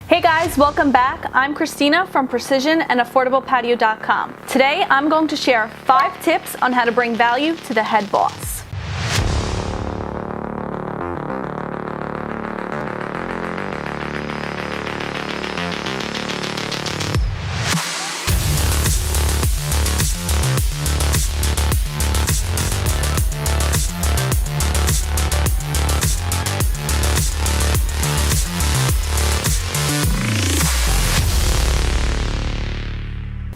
Hey guys, welcome back. I'm Christina from PrecisionAndAffordablePatio.com. Today I'm going to share 5 tips on how to bring value to the head boss.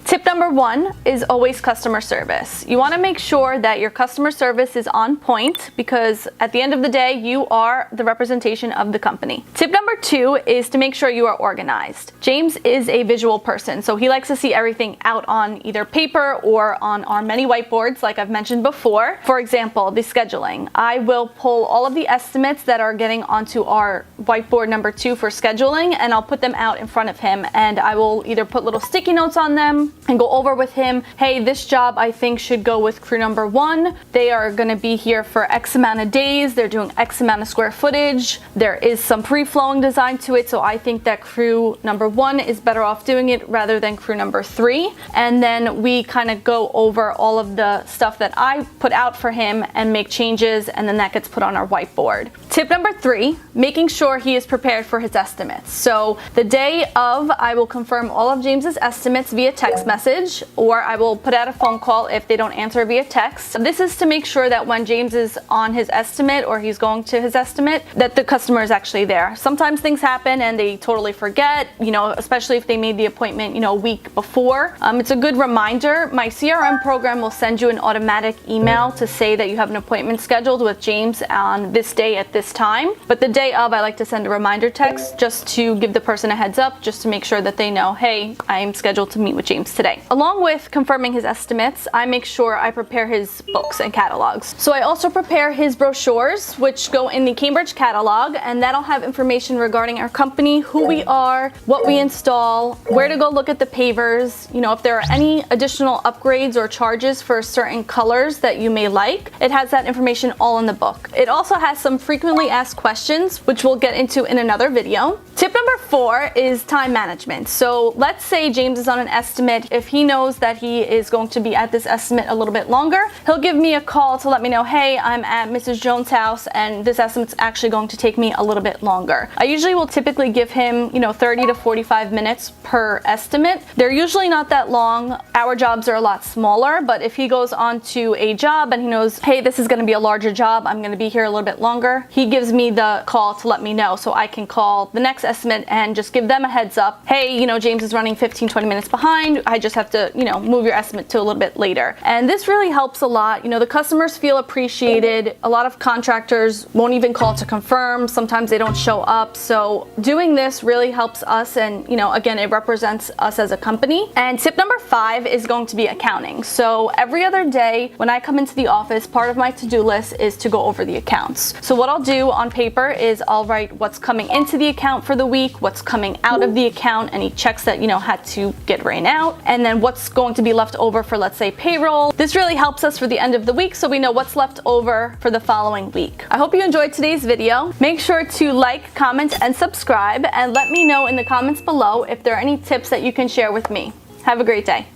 Tip number 1 is always customer service. You want to make sure that your customer service is on point because at the end of the day, you are the representation of the company. Tip number 2 is to make sure you are organized. James is a visual person, so he likes to see everything out on either paper or on our many whiteboards like I've mentioned before. For example, the scheduling. I will pull all of the estimates that are getting onto our whiteboard number 2 for scheduling, and I'll put them out in front of him, and I will either put little sticky notes on them and go over with him, hey, this job I think should go with crew number 1. They are going to be here for X amount of days. They're doing X amount of square footage. There is some free-flowing design to it, so I think that crew number 1 is better off doing it rather than crew number 3. And then we kind of go over all of the stuff that I put out for him and make changes, and then that gets put on our whiteboard. Tip number 3, making sure he is prepared for his estimates. So the day of, I will confirm all of James's estimates via text message, or I will put out a phone call if they don't answer via text. This is to make sure that when James is on his estimate or he's going to his estimate, that the customer is actually there. Sometimes things happen and they totally forget, especially if they made the appointment, a week before. It's a good reminder. My CRM program will send you an automatic email to say that you have an appointment scheduled with James on this day at this time. But the day of, I like to send a reminder text just to give the person a heads up, just to make sure that they know, hey, I'm scheduled to meet with James today. Along with confirming his estimates, I make sure I prepare his books and catalogs. So I also prepare his brochures, which go in the Cambridge catalog, and that'll have information regarding our company, who we are, what we install, where to go look at the pavers, if there are any additional upgrades or charges for certain colors that you may like. It has that information all in the book. It also has some frequently asked questions, which we'll get into in another video. Tip number 4 is time management. So let's say James is on an estimate. If he knows that he is going to be at this estimate a little bit longer, he'll give me a call to let me know, hey, I'm at Mrs. Jones' house and this estimate's actually going to take me a little bit longer. I usually will typically give him, 30 to 45 minutes per estimate. They're usually not that long. Our jobs are a lot smaller, but if he goes on to a job and he knows, hey, this is going to be a larger job, I'm going to be here a little bit longer, he gives me the call to let me know so I can call the next estimate and just give them a heads up. Hey, James is running 15-20 minutes behind. I just have to, move your estimate to a little bit later. And this really helps a lot. The customers feel appreciated. A lot of contractors won't even call to confirm. Sometimes they don't show up. So doing this really helps us, and again, it represents us as a company. And tip number 5 is going to be accounting. So every other day when I come into the office, part of my to-do list is to go over the accounts. So what I'll do on paper is I'll write what's coming into the account for the week, what's coming out of the account, any checks that had to get written out, and then what's going to be left over for, let's say, payroll. This really helps us for the end of the week so we know what's left over for the following week. I hope you enjoyed today's video. Make sure to like, comment, and subscribe, and let me know in the comments below if there are any tips that you can share with me. Have a great day.